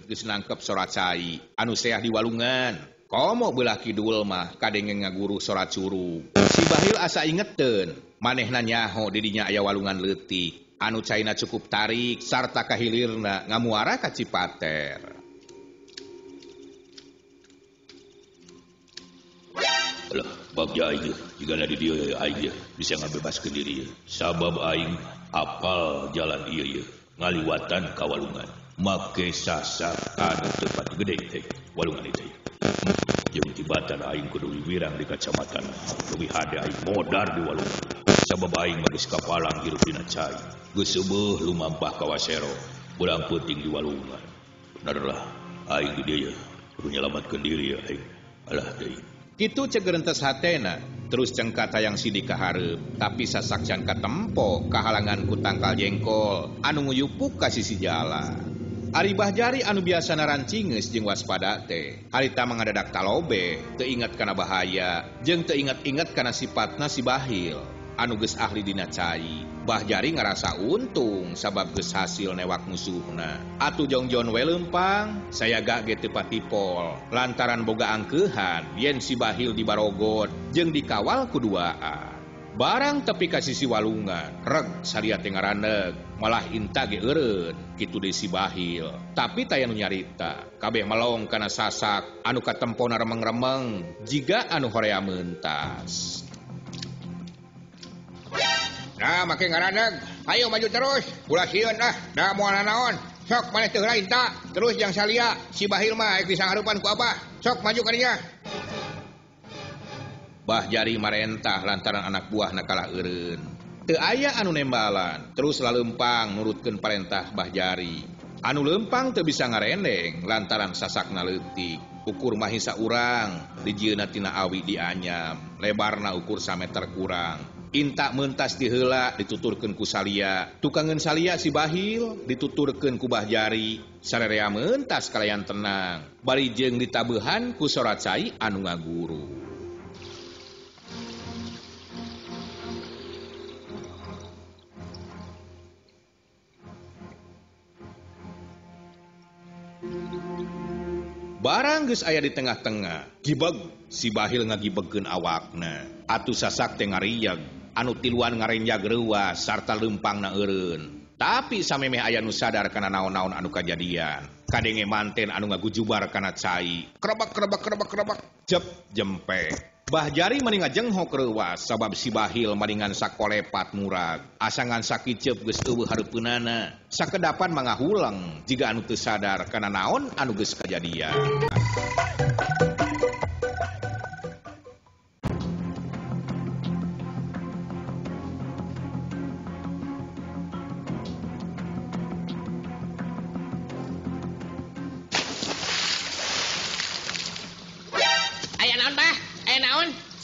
Geus nangkep sorat cai anu seah di walungan. Komo belah kidul mah kadenge ngaguru sorat curug. Si Bahil asa ingeteun manehna nyaho di dinya aya walungan leutik anu caina cukup tarik sarta kahilirna ngamuara ka Cipater. Alah, bagja aing jigana di dieu aing bisa ngabebaskeun diri sabab aing apal jalan ieu ngaliwatan ka walungan. Make sasak anu tempat gede teh walungan itu. Jeung tibatan aing kudu wirang di kacamatan leuwih hade aing modar di walungan. Sabab aing geus kapalang hirup dina cai. Geus seueuh lumampah ka wasero, bulang peuting di walungan. Benerlah aing di dieu kudu nyelamatkeun diri aing. Alah deui. Kitu cegerentes hatena, terus cengka tayang sidi ka hareup, tapi sasak can katempo kahalangan ku tangkal jengkol anu nguyupuk ka sisi jalan. Ari Bahjari anu biasa narancingeus jeung waspada teh, harita mangadadak talobe, teu inget kana bahaya, jeung teu inget-inget kana sifatna si Bahil anu geus ahli dina cai. Bahjari ngarasa untung sabab geus hasil newak musuhna. Atuh jongjon we leumpang, sayaga ge teu patipol lantaran boga angkeuhan yen si Bahil dibarogot jeung dikawal ku duaan. Barang tepi ka sisi walungan, reg salia teh ngaraneg, malah inta ge eureun kitu deui si Bahil. Tapi taya nu nyarita, kabeh melong kana sasak anu katempona remeng-remeng jiga anu horea meuntas. Nah, make ngaraneg, ayo maju terus, ulah sieun da moal naon. Sok maneh teu heula inta, terus jang salia, si Bahil mah ek disangharupan ku Abah. Sok maju ka dinya. Bahjari marentah lantaran anak buahna kalah eureun. Teu aya anu nembalan, terus laleumpang nurutkeun parentah Bahjari. Anu leumpang teu bisa ngarendeng lantaran sasakna leutik. Ukur mah hisa urang, dijieuna tina awi dianyam, lebarna ukur 1 meter kurang. Inta meuntas di heula dituturkeun ku salia, tukangeun salia si Bahil dituturkeun ku Bahjari, sarerea meuntas kalayan tenang, bari jeung ditabeuhan ku sorat cai anu ngaguru. Barang geus aya di tengah-tengah, gibeg si Bahil ngagibegkeun awakna. Atuh sasak teh ngarieg, anu tiluan ngarenjag reuwas sarta leumpangna eureun. Tapi samemeh aya nu sadar kana naon-naon anu kajadian. Kadenge manten anu ngagujubar kana cai. Krebek. Jep jempe. Bahjari mending ngajenghok reuwas sabab si Bahil maringan sakolepat murag. Asangan sakicep geus eueuh hareupeunana. Sakedapan mangahuleng jiga anu teu sadar kana naon anu geus kajadian.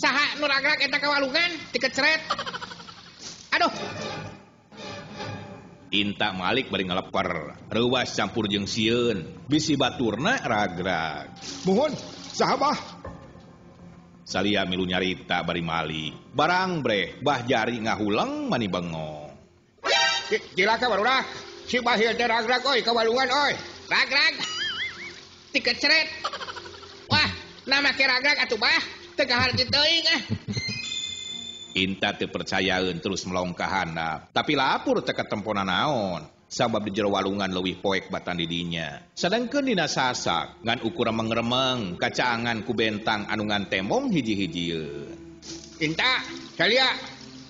Saha nu ragrak eta ka walungan tikecret. Aduh. Inta Malik bari ngaleper, reuwas campur jeung sieun, bisi baturna ragrak. Muhun, saha Bah? Salia milu nyarita bari Malik. Barang breh Bahjari ngahuleng mani bengong. Cilaka barudak. Si Bahil teh ragrak oi ka walungan oi. Ragrak. Tikecret. Wah, nama ke ragrak atuh Bah. Tegahar diteuing Inta teu percayaeun terus melong ka handap, tapi lapur teu katempona naon, sabab di jero walungan leuwih poek batan di dinya. Sadengkeun dina sasak ngan ukur remeng-remeng kacaangan ku bentang anu ngan tembong hiji-hijieun. Inta, salia,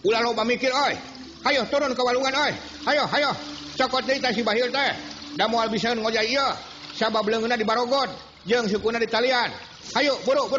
ulah loba mikir oi. Hayo turun ka walungan oi. Hayo. Cokot deui teh si Bahil teh. Da moal bisa ngojay ieu, sabab leungeunna dibarogot jeung sukuna ditalian. Hayo, buru.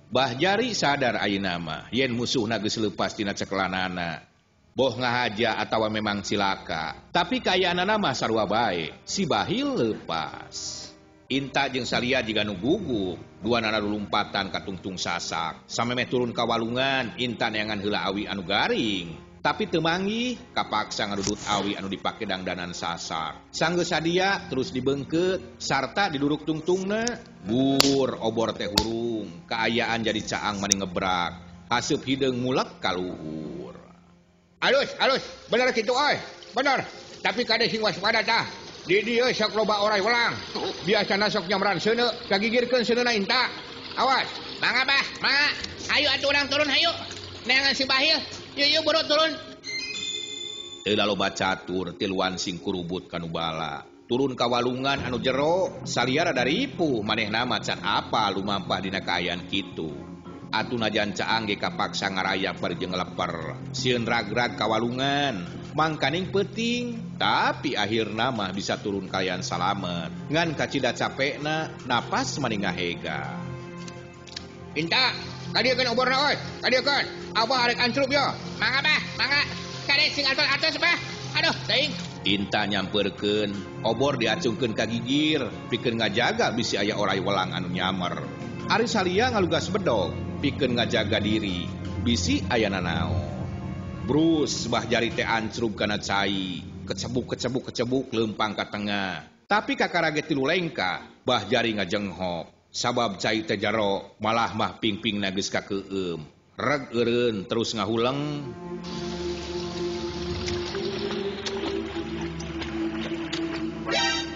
Bahjari sadar ayeuna mah yen musuhna geus leupas tina cekelanana. Boh ngahaja atawa memang cilaka, tapi kayaanana mah sarua bae. Si Bahil leupas. Inta jeung salia jiga nu guguk, duanana lulumpatan ka tungtung sasak. Samemeh turun ka walungan, Inta neangan heula awi anu garing. Tapi teu manggih, kapaksa ngadudut awi anu dipake dangdanan sasak. Sanggeus sadia terus dibeungkeut sarta diduruk tungtungna. Bur obor teh hurung, kaayaan jadi caang mani ngebrak. Haseup hideung mulek ka luhur. halus bener gitu bener tapi kade sing waspada tah di dieu sok loba orai welang biasana sok nyamran seuneu kagigirkeun seuneuna inta awas mangga bah mangga ayo atuh urang turun hayu neangan si Bahil yuk buru turun teu loba catur tiluan sing kurubut kanu bala turun ka walungan anu jero saliara dari ripuh manehna macan apa lumampah dina kaayaan kitu atuh najan caang ge kapaksa ngaraya jeung leper sieun ragrag ka walungan mangkaning peuting tapi akhirna mah bisa turun kalian salamet ngan kacida capekna napas mani ngahega inta kadiekeun oborna kadiekeun abah arek ancrup yo mangga bah mangga kade sing atos bah aduh teuing inta nyamperkeun obor diacungkeun ka gigir pikeun ngajaga bisi aya orai welang anu nyamer ari salia ngalugas bedog pikeun ngajaga diri bisi aya nanaon brus bah jari teh ancrup kana cai kecebuk leumpang ka tengah tapi kakaraget tilu lengka bah jari ngajenghop sabab cai teh jaro malah mah ping-pingna geus kakeueum reg eureun terus ngahuleng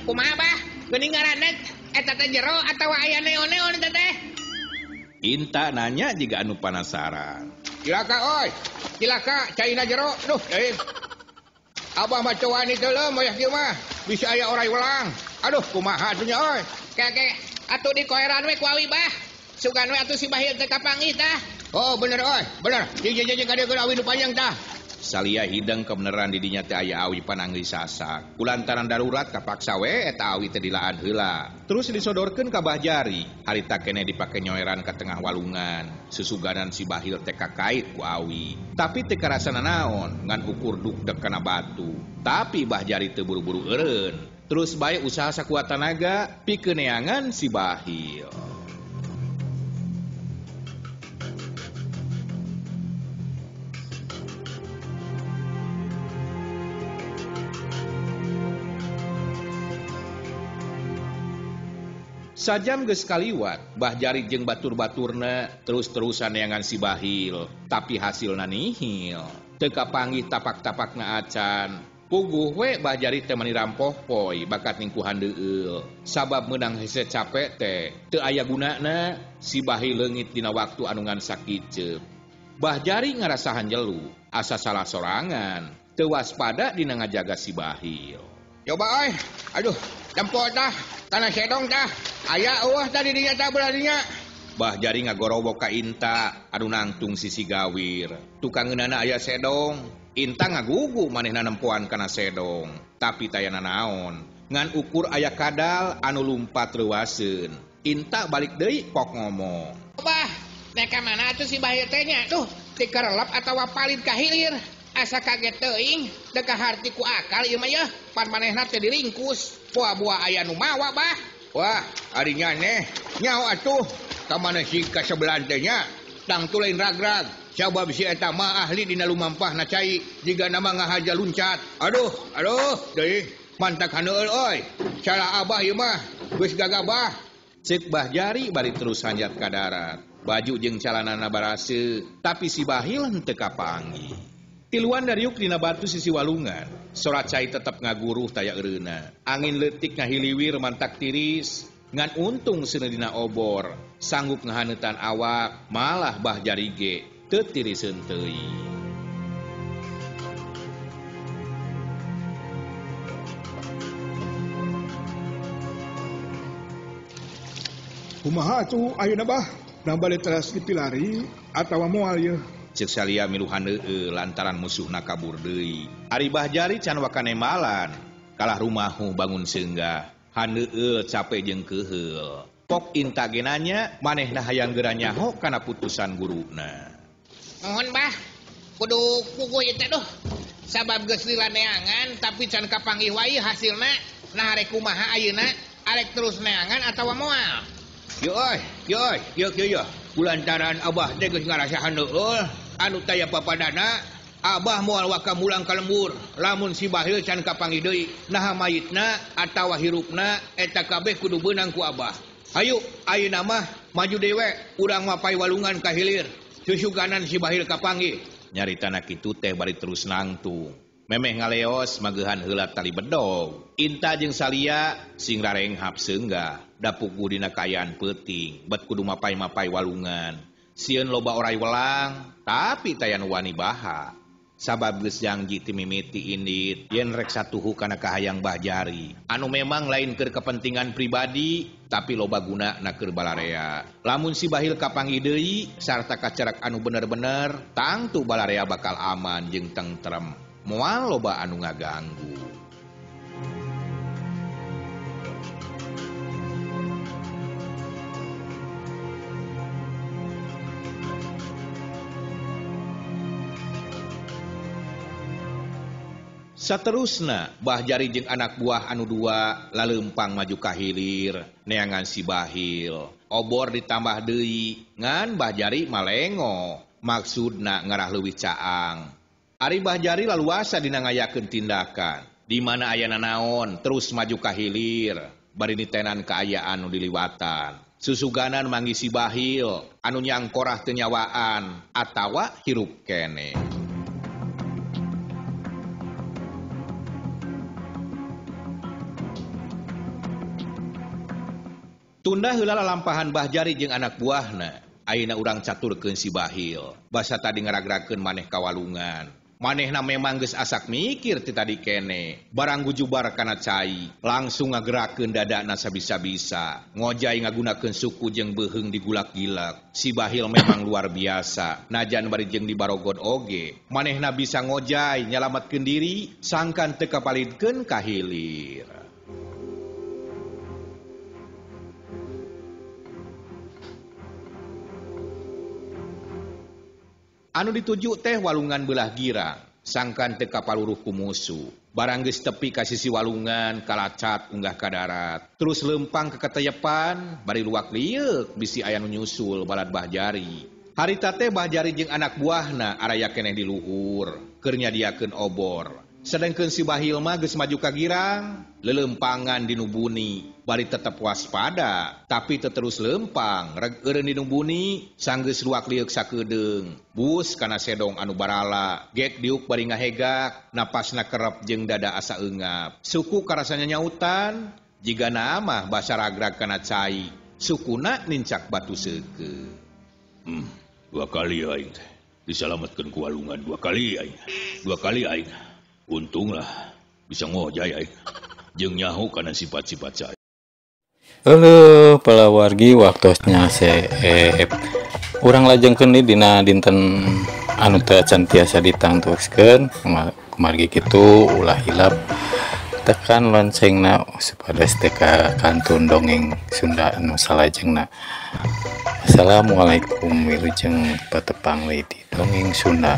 kumaha bah geuning ngaraneg eta teh jero atawa aya neon-neon eta teh inta nanya jiga anu panasaran cilaka caina jero duh deui abah mah cowani teu leum aya kieu mah bisa aya orai welang aduh kumaha atuh nya keke atuh di koeran we ku awi bah sugan we atuh si Bahil teh kapanggih tah oh bener bener jeung kadeukeun awi nu panjang tah salia hidang kebeneran di dinya teh aya awi panangri sasak kulantaran darurat kapaksa we eta awi teh dilaan heula terus disodorkeun ka Bah Jari harita keneh dipake nyoeran ka tengah walungan susuganan si Bahil teh kakait ku awi tapi teu karasana naon ngan ukur dukdek kana batu tapi Bah Jari teu buru-buru eureun terus bae usaha sakuat tenaga pikeun neangan si Bahil. Sajam geus kaliwat, Bah Jari jeung batur-baturna terus-terusan neangan si Bahil, tapi hasilna nihil. Teu kapanggih tapak-tapakna acan. Puguh we Bah Jari teh mani rampoh poe bakat ningku handeueul. Sabab meunang hese capek teh teu aya gunana, si Bahil leungit dina waktu anu ngan sakiceup. Bah Jari ngarasahan jelu, asa salah sorangan, teu waspada dina ngajaga si Bahil. Coba aduh, dempo tah, tanah sedong tah. Aya eueuh tadi dinya tah beradinya. Bah Jari ngagorowok ka Inta anu nangtung sisi gawir. Tukangeunana aya sedong. Inta ngagugu manehna nempoan kana sedong. Tapi tayana naon. Ngan ukur aya kadal anu lumpat reuaseun. Inta balik deui pok ngomong. Bah, neka mana atuh si Bahil teh nya? Duh, ti kerelep atawa palid ka hilir. Asa kaget teuing, teu kaharti ku akal ieu mah yeuh. Pan manehna teh diringkus. Buah-buah aya nu mawa bah. Wah, arinya neh, nyaho atuh, kamana si kasebelan teh nya, tang tu lain ragrag, sabab si eta mah ahli dina lumampahna cai, jiga nama ngahaja luncat. Aduh, deui, mantak haneueul euy. Salah abah ieu mah, geus gagabah. Ceuk Bah Jari bari terus hanjat ka darat. Baju jeung calanana barase, tapi si Bahil henteu kapanggih. Tiluan dariuk dina batu sisi walungan, sorat cai tetep ngaguruh taya eureuna. Angin leutik ngahiliwir mantak tiris, ngan untung seuneu dina obor, sanggup ngahaneutan awak, malah Bah Jari ge teu tiriseun teuing. Kumaha atuh ayeuna Bah? Nambah teras dipilari atawa moal ieu? Ceuk salia milu handeueul lantaran musuhna kabur deui. Ari Bah Jari can wakane malan, kalah rumahu bangun seunggah, handeueul capek jeung keuheul. Pok Inta ge nanya, manehna hayang geura nyaho kana putusan guruna. Mohon Bah, kudu puguh ieu teh duh. Sabab geus dilaneangan tapi can kapanggih wae hasilna. Nah arek kumaha ayeuna? Arek terus neangan atawa moal? Yo. Kulantaran abah teh geus ngarasahan heueul anu taya papadana, abah moal waka mulang ka lembur. Lamun si Bahil can kapanggih deui, naha mayitna atawa hirupna eta kabeh kudu beunang ku abah. Hayu, ayeuna mah maju dewe, urang mapai walungan ka hilir. Susuganan si Bahil kapanggih. nyari tanah kitu teh bari terus nangtung. Memeh ngaleos magehan heula tali bedog. Inta jeung Salia sing rarenghap seunggah dapuku dina kaayaan peuting bet kudu mapai-mapai walungan. Sieun loba orai welang tapi tayan wani baha. Sabab geus janji ti mimiti indit yen rek satuhu kana kahayang Mbah Jari anu memang lain keur kepentingan pribadi tapi loba gunana keur balarea. Lamun si Bahil kapanggih deui sarta kacerak anu bener-bener tangtu balarea bakal aman jeung tentrem moal loba anu ngaganggu. Saterusna Mbah Jari jeung anak buah anu dua laleumpang maju ka hilir neangan si Bahil. Obor ditambah deui ngan Mbah Jari malengo maksudna ngarah leuwih caang. Ari Mbah Jari laluasa dina ngayakeun tindakan di mana aya nanaon terus maju ka hilir bari nitenan kaayaan nu diliwatan. Susuganan manggi si Bahil anu nyangkorah teu nyawaan atawa hirup kene. Tunda heula lalampahan Mbah Jari jeung anak buahna. Ayeuna urang caturkeun si Bahil. Basa tadi ngaragrakeun maneh kawalungan. Manehna memang geus asak mikir ti tadi kene. Barang gujubar kana cai, langsung ngagerakeun dadana sabisa-bisa. Ngojay ngagunakeun suku jeung beuheung digulak-gilak. Si Bahil memang luar biasa. Najan bari jeung di Barogod oge, manehna bisa ngojay nyalametkeun diri sangkan teu kapalidkeun ka hilir. Anu dituju teh walungan belah girang, sangkan teu kapaluruh ku musuh. Barang geus tepi ka sisi walungan kalacat unggah ka darat. Terus leumpang ke kateyepan, bari luak lieuk bisi aya nu nyusul balad Mbah Jari. Harita teh Mbah Jari jeung anak buahna araya keneh di luhur, keur nyadiakeun obor. Sedengkeun si Bahil mah geus maju ka girang, lelempangan di nubuni, bari tetep waspada, tapi teu terus lempang, reg eureun di nubuni, sanggeus luak liuk sakedeung, bus kana sedong anu barala, gek diuk bari ngahegak, napasna kerep jeung dada asa eungap. Suku karasanya nyautan, jigana mah basa ragrag kana cai, sukuna nincak batu seukeu. Dua kali aing disalametkeun ku walungan, dua kali aing. Untunglah bisa ngojay aing jeung nyaho kana sifat-sifat saya. Halo palawargi waktosnya seep. Urang lajengkeun dina dinten anu teu acan tiasa ditangtukeun kumargi kitu ulah hilap tekan loncengna supados teu kantun dongeng Sunda anu salajengna. Assalamualaikum wilujeng patepang di dongeng Sunda.